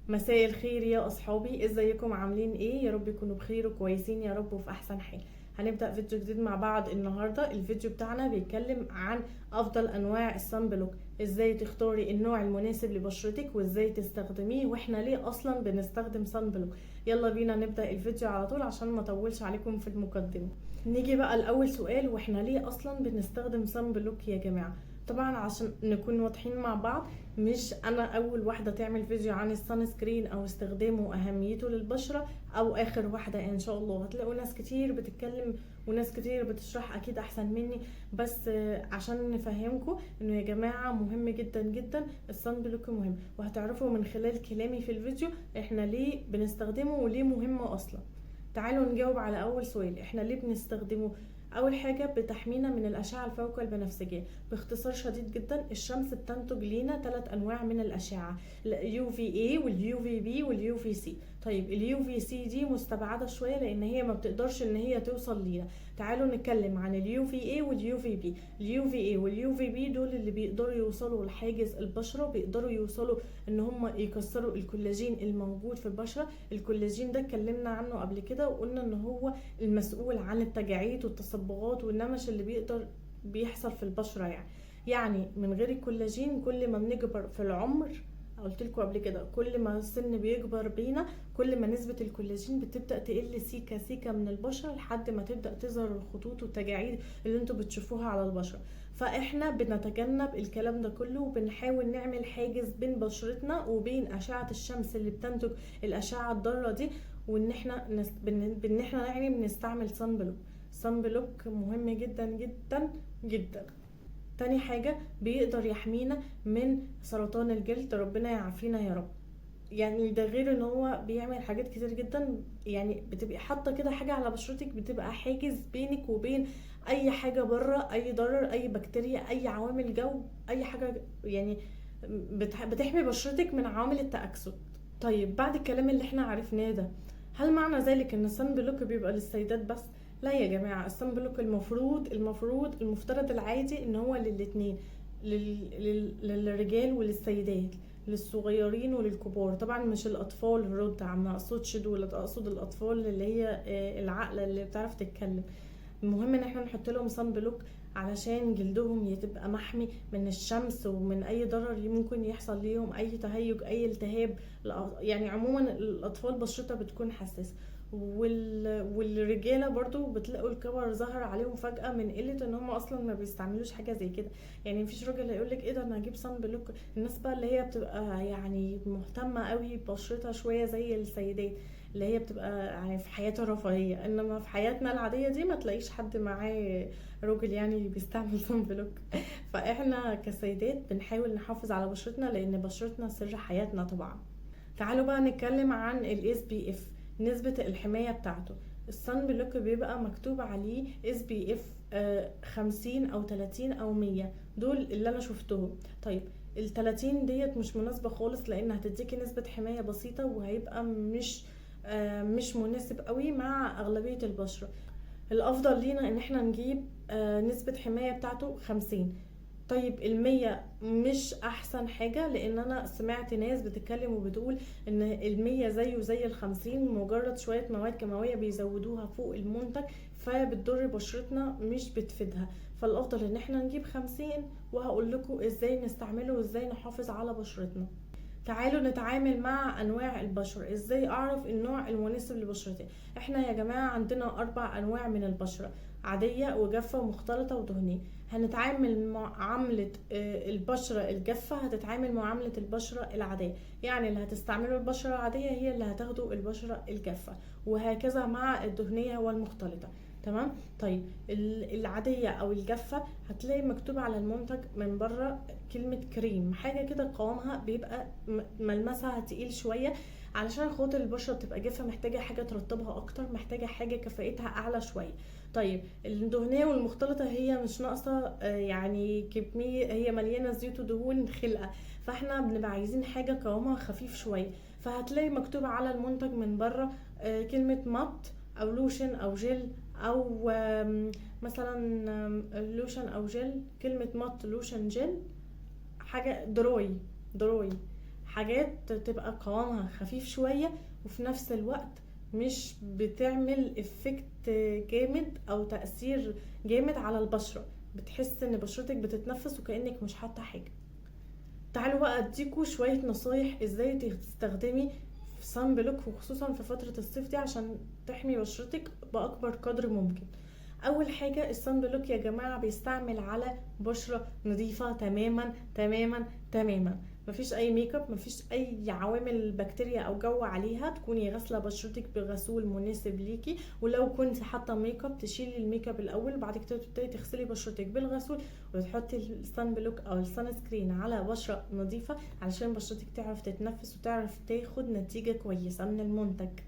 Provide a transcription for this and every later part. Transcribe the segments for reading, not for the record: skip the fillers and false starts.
مساء الخير يا اصحابي، ازيكم؟ عاملين ايه؟ يا رب يكونوا بخير وكويسين يا رب وفي احسن حال. هنبدأ فيديو جديد مع بعض النهارده. الفيديو بتاعنا بيتكلم عن افضل انواع الصن بلوك، ازاي تختاري النوع المناسب لبشرتك وازاي تستخدميه، واحنا ليه اصلا بنستخدم صن بلوك. يلا بينا نبدأ الفيديو على طول عشان ما اطولش عليكم في المقدمة. نيجي بقى لاول سؤال، واحنا ليه اصلا بنستخدم صن بلوك يا جماعة؟ طبعا عشان نكون واضحين مع بعض، مش انا اول واحده تعمل فيديو عن السان سكرين او استخدامه واهميته للبشره، او اخر واحده. ان شاء الله هتلاقوا ناس كتير بتتكلم وناس كتير بتشرح اكيد احسن مني، بس عشان نفهمكم انه يا جماعه مهم جدا جدا السان بلوك مهم، وهتعرفوا من خلال كلامي في الفيديو احنا ليه بنستخدمه وليه مهم اصلا. تعالوا نجاوب على اول سؤال، احنا ليه بنستخدمه؟ اول حاجه بتحمينا من الاشعه الفوق البنفسجيه. باختصار شديد جدا، الشمس بتنتج لينا 3 انواع من الاشعه، اليو في اي واليو في بي واليو في سي. طيب اليو في سي دي مستبعده شويه لان هي ما بتقدرش ان هي توصل لينا. تعالوا نتكلم عن اليو في اي واليو في بي. اليو في اي واليو في بي دول اللي بيقدروا يوصلوا لحاجز البشره، بيقدروا يوصلوا ان هم يكسروا الكولاجين الموجود في البشره. الكولاجين ده اتكلمنا عنه قبل كده وقلنا ان هو المسؤول عن التجاعيد والتصبغات والنمش اللي بيحصل في البشره. يعني من غير الكولاجين كل ما بنكبر في العمر، قلت لكم قبل كده، كل ما السن بيكبر بينا كل ما نسبة الكولاجين بتبدأ تقل سيكا سيكا من البشرة لحد ما تبدأ تظهر الخطوط والتجاعيد اللي انتوا بتشوفوها على البشرة. فاحنا بنتجنب الكلام ده كله وبنحاول نعمل حاجز بين بشرتنا وبين أشعة الشمس اللي بتنتج الأشعة الضارة دي، وان احنا يعني بنستعمل صن بلوك. صن بلوك مهم جدا جدا جدا. تاني حاجة، بيقدر يحمينا من سرطان الجلد، ربنا يعافينا يا رب. يعني ده غير ان هو بيعمل حاجات كتير جدا، يعني بتبقي حاطه كده حاجه على بشرتك بتبقى حاجز بينك وبين اي حاجه بره، اي ضرر، اي بكتيريا، اي عوامل جو، اي حاجه يعني بتحمي بشرتك من عوامل التأكسد. طيب بعد الكلام اللي احنا عرفناه ده، هل معنى ذلك ان الصن بلوك بيبقى للسيدات بس؟ لا يا جماعه، الصن بلوك المفترض العادي ان هو للاتنين، للرجال وللسيدات، للصغيرين وللكبار. طبعا مش الاطفال الرضع، ما اقصدش دول، اقصد الاطفال اللي هي العاقله اللي بتعرف تتكلم. المهم ان احنا نحط لهم صن بلوك علشان جلدهم يتبقى محمي من الشمس ومن اي ضرر ممكن يحصل ليهم، اي تهيج، اي التهاب. يعني عموما الاطفال بشرتها بتكون حساسه، والرجاله برضو بتلاقوا الكبر ظهر عليهم فجاه من قله ان هم اصلا ما بيستعملوش حاجه زي كده. يعني مفيش راجل هيقول لك ايه ده انا هجيب صن بلوك. الناس بقى اللي هي بتبقى يعني مهتمه قوي ببشرتها شويه زي السيدات، اللي هي بتبقى يعني في حياتها رفاهيه، انما في حياتنا العاديه دي ما تلاقيش حد معاه راجل يعني بيستعمل صن بلوك. فاحنا كسيدات بنحاول نحافظ على بشرتنا لان بشرتنا سر حياتنا طبعا. تعالوا بقى نتكلم عن ال SPF، نسبة الحماية بتاعته. الصن بلوك بيبقى مكتوب عليه SPF 50 او 30 او 100، دول اللي انا شفتهم. طيب ال30 ديت مش مناسبة خالص لان هتديكي نسبة حماية بسيطة وهيبقى مش مناسب قوي مع اغلبية البشرة. الافضل لينا ان احنا نجيب نسبة حماية بتاعته 50. طيب 100 مش احسن حاجة، لان انا سمعت ناس بتتكلم وبتقول ان 100 زيه زي 50، مجرد شوية مواد كيماوية بيزودوها فوق المنتج فبتضر بشرتنا مش بتفيدها. فالافضل ان احنا نجيب 50، وهقول لكم ازاي نستعمله وازاي نحافظ على بشرتنا. تعالوا نتعامل مع انواع البشرة. ازاي اعرف النوع المناسب لبشرتي؟ احنا يا جماعة عندنا 4 انواع من البشرة، عادية وجافة ومختلطة ودهنية. هنتعامل معاملة البشرة الجافة هتتعامل معاملة البشرة العادية، يعني اللي هتستعمله البشرة العادية هي اللي هتاخده البشرة الجافة، وهكذا مع الدهنية والمختلطة. تمام. طيب العادية او الجافة هتلاقي مكتوب على المنتج من بره كلمة كريم، حاجة كده قوامها بيبقى ملمسها تقيل شوية، علشان خاطر البشرة بتبقى جافة محتاجة حاجة ترطبها اكتر، محتاجة حاجة كفاءتها اعلى شوية. طيب الدهنية والمختلطة هي مش ناقصة يعني كمية، هي مليانة زيوت ودهون خلقة، فاحنا بنبقى عايزين حاجة قوامها خفيف شوية. فهتلاقي مكتوب على المنتج من بره كلمة مات او لوشن او جل، او مثلا لوشن او جل، كلمة مات لوشن جل، حاجة دروي حاجات تبقى قوامها خفيف شوية وفي نفس الوقت مش بتعمل افكت جامد او تأثير جامد على البشرة، بتحس ان بشرتك بتتنفس وكأنك مش حاطة حاجة. تعالوا بقى اديكوا شوية نصايح ازاي تستخدمي صن بلوك وخصوصا في فترة الصيف دي عشان تحمي بشرتك باكبر قدر ممكن. اول حاجة الصن بلوك يا جماعة بيستعمل على بشرة نظيفة تماما تماما تماما، مفيش اي ميك اب، مفيش اي عوامل بكتيريا او جو عليها، تكوني غاسله بشرتك بغسول مناسب ليكي، ولو كنت حاطه ميك اب تشيلي الميك اب الاول، بعد كده تبتدي تغسلي بشرتك بالغسول وتحطي الصن بلوك او الصن سكرين على بشره نظيفه علشان بشرتك تعرف تتنفس وتعرف تاخد نتيجه كويسه من المنتج.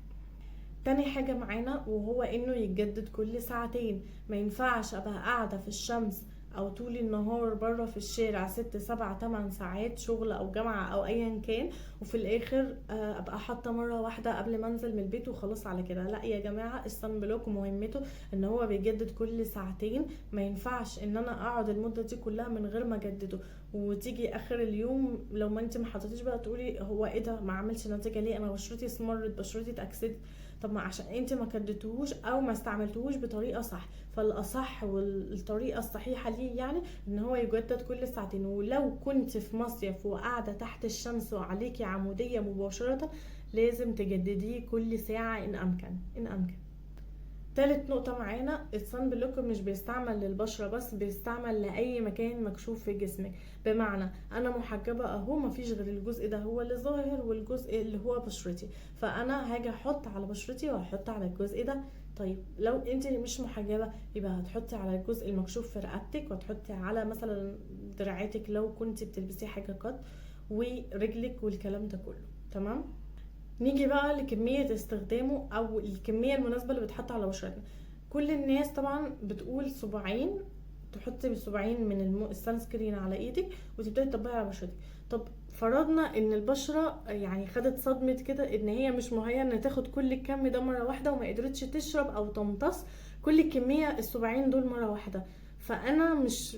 تاني حاجة معانا وهو انه يتجدد كل ساعتين، ما ينفعش ابقى قاعدة في الشمس او طول النهار بره في الشارع 6 7 8 ساعات شغل او جامعة او ايا كان، وفي الاخر ابقى حاطة مرة واحدة قبل ما انزل من البيت وخلاص على كده. لا يا جماعة، الصن بلوك مهمته ان هو بيجدد كل ساعتين، ما ينفعش ان انا اقعد المدة دي كلها من غير ما اجدده، وتيجي اخر اليوم لو ما انت ما حطيتيش بقى تقولي هو ايه ده ما عملش نتيجة ليه، انا بشرتي اسمرت، بشرتي اتأكسدت. طب ما عشان انت ما كدتوهوش او ما استعملتوهوش بطريقه صح. فالاصح والطريقه الصحيحه ليه يعني ان هو يجدد كل ساعتين، ولو كنت في مصيف وقاعده تحت الشمس وعليكي عموديه مباشره لازم تجدديه كل ساعه ان امكن. تالت نقطة معانا، الصن بلوك مش بيستعمل للبشرة بس، بيستعمل لأي مكان مكشوف في جسمك. بمعنى أنا محجبة أهو، مفيش غير الجزء ده هو اللي ظاهر والجزء اللي هو بشرتي، فأنا هاجي أحط على بشرتي وهحط على الجزء ده. طيب لو انت مش محجبة يبقى هتحطي على الجزء المكشوف في رقبتك، وتحطي على مثلا دراعاتك لو كنت بتلبسي حاجة قط، ورجلك والكلام ده كله. تمام. نيجي بقى لكمية استخدامه او الكمية المناسبة اللي بتحط على بشرتنا. كل الناس طبعا بتقول صباعين، تحطي بالصباعين من السان سكرين على ايدك وتبداي تطبقي على بشرتك. طب فرضنا ان البشرة يعني خدت صدمة كده ان هي مش مهيئة ان تاخد كل الكم ده مرة واحدة وما قدرتش تشرب او تمتص كل الكمية الصباعين دول مرة واحدة. فانا مش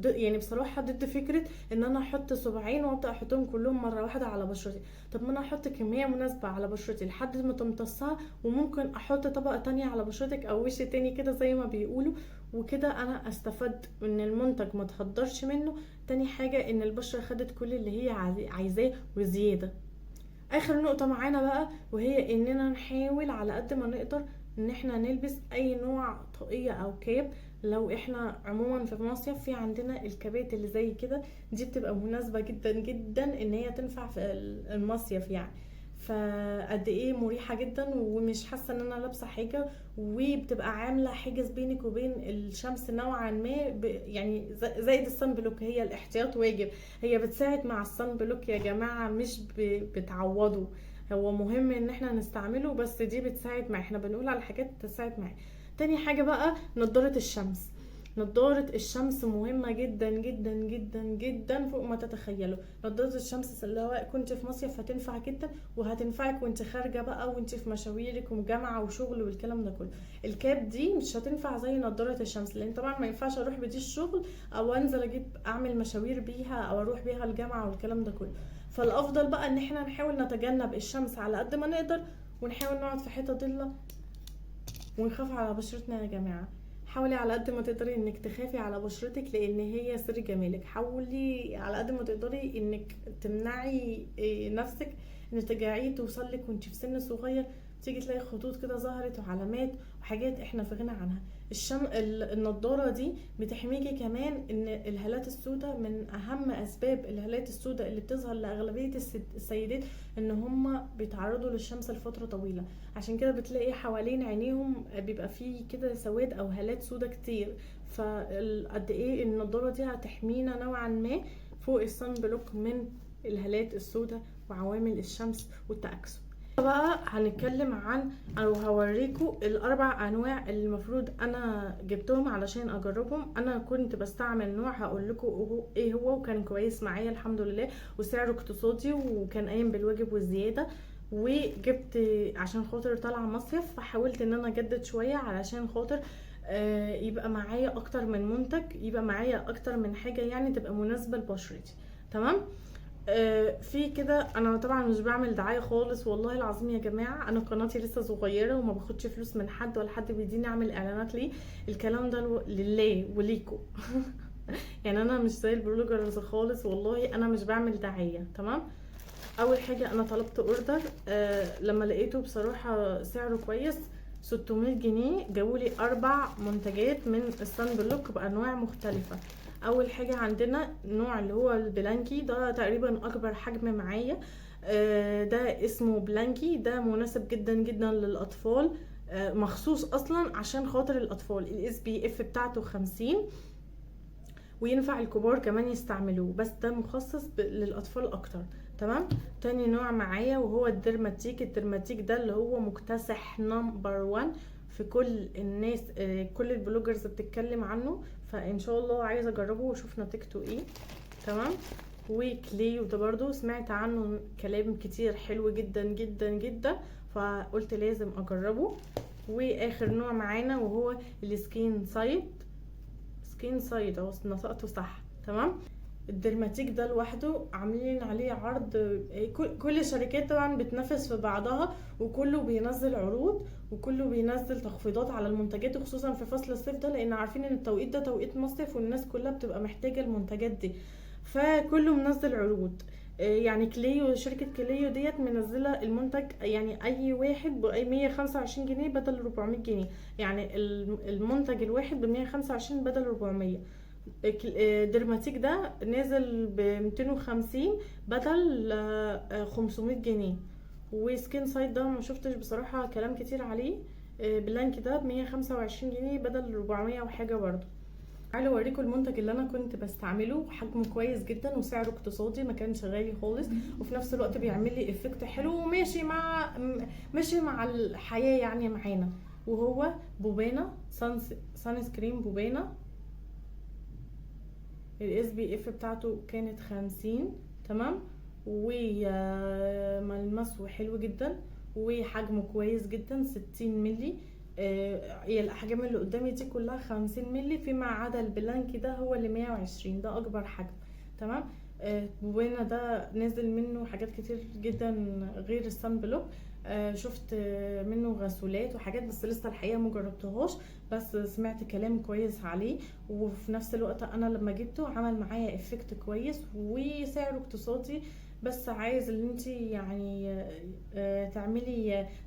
يعني بصراحة ضد فكرة ان انا احط صباعين وابدا احطهم كلهم مرة واحدة على بشرتي. طب ما انا احط كمية مناسبة على بشرتي لحد ما تمتصها، وممكن احط طبقة تانية على بشرتك او وش تاني كده زي ما بيقولوا، وكده انا استفدت ان المنتج ما تهدرش منه. تاني حاجة ان البشرة خدت كل اللي هي عايزاه وزيادة. اخر نقطة معانا بقى وهي اننا نحاول على قد ما نقدر ان احنا نلبس اي نوع طاقية او كاب. لو احنا عموما في مصيف في عندنا الكابات اللي زي كده، دي بتبقى مناسبة جدا جدا ان هي تنفع في المصيف يعني. فقد ايه مريحة جدا ومش حاسة ان انا لابسة حاجة، وبتبقى عاملة حاجز بينك وبين الشمس نوعا ما يعني زائد الصن بلوك، هي الاحتياط واجب. هي بتساعد مع الصن بلوك يا جماعة، مش بتعوضه. هو مهم ان احنا نستعمله بس دي بتساعد معي، احنا بنقول على حاجات تساعد معي. تاني حاجة بقى نضارة الشمس. نضارة الشمس مهمة جدا جدا جدا جدا فوق ما تتخيلوا. نضارة الشمس اللي هو كنت في مصيف هتنفع جدا، وهتنفعك وانت خارجة بقى وانت في مشاويرك وجامعة وشغل والكلام ده كله. الكاب دي مش هتنفع زي نضارة الشمس، لان طبعا ما ينفعش اروح بدي الشغل او انزل اجيب اعمل مشاوير بيها او اروح بيها الجامعة والكلام ده كله. فالافضل بقى ان احنا نحاول نتجنب الشمس على قد ما نقدر، ونحاول نقعد في حتة ضلة ونخاف على بشرتنا يا جماعة. حاولي على قد ما تقدري انك تخافي على بشرتك لان هي سر جمالك. حاولي على قد ما تقدري انك تمنعي نفسك ان تجاعيد توصلك وانت في سن صغير، تيجي تلاقي خطوط كده ظهرت وعلامات وحاجات احنا في غنى عنها. النضارة دي بتحميكي كمان ان الهالات السوداء، من اهم اسباب الهالات السوداء اللي بتظهر لاغلبية السيدات ان هم بيتعرضوا للشمس لفترة طويلة، عشان كده بتلاقي حوالين عينيهم بيبقى فيه كده سواد او هالات سوداء كتير. فقد ايه النضارة دي هتحمينا نوعا ما فوق الصن بلوك من الهالات السوداء وعوامل الشمس والتأكسد. بقى هنتكلم عن او هوريكم الاربع انواع اللي المفروض انا جبتهم علشان اجربهم. انا كنت بستعمل نوع هقول لكم ايه هو، وكان كويس معايا الحمد لله وسعره اقتصادي وكان قايم بالواجب والزياده. وجبت عشان خاطر طالعه مصيف فحاولت ان انا اجدد شويه علشان خاطر يبقى معايا اكتر من منتج، يبقى معايا اكتر من حاجه يعني تبقى مناسبه لبشرتي. تمام. في كده، انا طبعا مش بعمل دعايه خالص والله العظيم يا جماعه، انا قناتي لسه صغيره وما باخدش فلوس من حد ولا حد بيديني اعمل اعلانات ليه. الكلام ده لله وليكو. يعني انا مش زي البلوجرز خالص والله، انا مش بعمل دعايه. تمام. اول حاجه انا طلبت اوردر، لما لقيته بصراحه سعره كويس 600 جنيه جابولي 4 منتجات من الصن بلوك بانواع مختلفه. اول حاجه عندنا نوع اللي هو البلانكي، ده تقريبا اكبر حجم معايا. ده اسمه بلانكي، ده مناسب جدا جدا للاطفال، مخصوص اصلا عشان خاطر الاطفال. الاس بي اف بتاعته 50، وينفع الكبار كمان يستعملوه، بس ده مخصص للاطفال اكتر. تمام. تاني نوع معايا وهو الدرماتيك. الدرماتيك ده اللي هو مكتسح نمبر 1 في كل الناس، كل البلوجرز بتتكلم عنه، فان شاء الله عايزه اجربه واشوف نتيجته ايه. تمام. وكليو ده برضو سمعت عنه كلام كتير حلو جدا جدا جدا، فقلت لازم اجربه. واخر نوع معانا وهو السكين سايد. سكين سايد اهو نطقته صح. تمام. الدرماتيك ده لوحده عاملين عليه عرض، كل الشركات طبعا بتنافس في بعضها، وكله بينزل عروض وكله بينزل تخفيضات على المنتجات، خصوصا في فصل الصيف ده، لان عارفين ان التوقيت ده توقيت مصيف والناس كلها بتبقى محتاجة المنتجات دي، فكله منزل عروض. يعني كليو، شركة كليو ديت منزلة المنتج، يعني اي واحد ب 125 جنيه بدل 400 جنيه، يعني المنتج الواحد ب 125 بدل 400. درماتيك ده نازل ب 250 بدل 500 جنيه. وسكين سايد ده ما شفتش بصراحة كلام كتير عليه. بلانك ده ب 125 جنيه بدل 400 وحاجة برضو. تعالوا اوريكم المنتج اللي انا كنت بستعمله، حجمه كويس جدا وسعره اقتصادي، ما كانش غالي خالص، وفي نفس الوقت بيعمل لي افكت حلو وماشي مع الحياة يعني معانا. وهو بوبانا سان سكرين بوبانا. الاس بي اف بتاعته كانت 50. تمام. وملمسه حلو جدا وحجمه كويس جدا 60 ملي. هي الاحجام اللي قدامي دي كلها 50 ملي، فيما عدا البلانك ده هو اللي 120، ده اكبر حجم. تمام. بوينا ده نازل منه حاجات كتير جدا غير السان بلوك. شفت منه غسولات وحاجات، بس لسه الحقيقه مجربتهاش، بس سمعت كلام كويس عليه. وفي نفس الوقت انا لما جبته عمل معايا افكت كويس وسعره اقتصادي، بس عايز ان انت يعني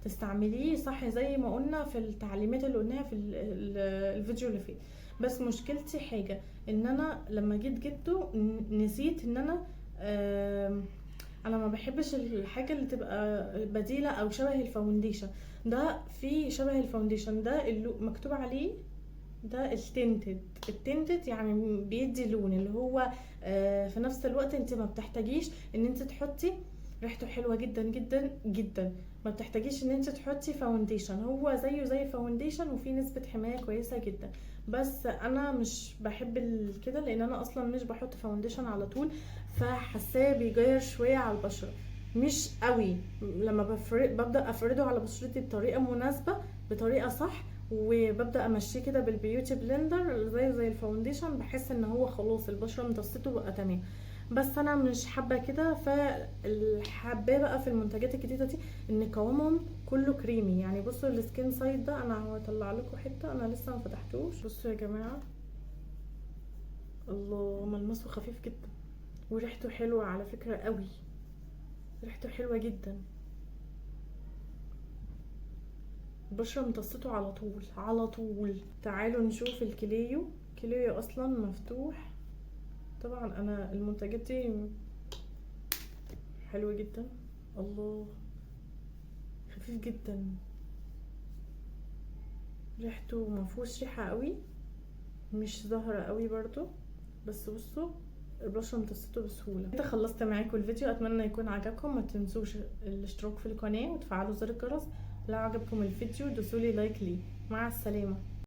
تستعمليه صح زي ما قلنا في التعليمات اللي قلناها في الفيديو اللي فات. بس مشكلتي حاجه، ان انا لما جبته نسيت ان انا ما بحبش الحاجه اللي تبقى بديله او شبه الفاونديشن. ده في شبه الفاونديشن ده اللي مكتوب عليه ده التنتد يعني بيدي لون اللي هو في نفس الوقت انت ما بتحتاجيش ان انت تحطي، ريحته حلوه جدا جدا جدا، ما بتحتاجيش ان انت تحطي فاونديشن، هو زيه زي فاونديشن وفي نسبه حمايه كويسه جدا. بس انا مش بحب كده، لان انا اصلا مش بحط فاونديشن على طول، فحساه بيغير شويه على البشره، مش قوي. لما ببدا افرده على بشرتي بطريقه مناسبه، بطريقه صح، وببدا امشيه كده بالبيوتي بلندر زي الفاونديشن، بحس ان هو خلاص البشره امتصته بقى تمام. بس انا مش حابه كده، فالحباه بقى في المنتجات الجديده دي ان قوامهم كله كريمي. يعني بصوا السكين سايد ده، انا هطلع لكم حته انا لسه ما فتحتوش. بصوا يا جماعه، الله ملمسه خفيف جدا وريحته حلوه على فكره قوي، ريحته حلوه جدا، البشرة امتصته على طول على طول. تعالوا نشوف الكليو. كليو اصلا مفتوح. طبعا انا المنتجات دي حلوة جدا. الله خفيف جدا، ريحته مفهوش ريحة قوي، مش ظاهرة قوي برضو، بس بصوا البشرة امتصته بسهولة. كده خلصت معاكم الفيديو، اتمنى يكون عجبكم. ما تنسوش الاشتراك في القناة وتفعلوا زر الجرس. لو عجبكم الفيديو دوسولي لايك ليه. مع السلامة.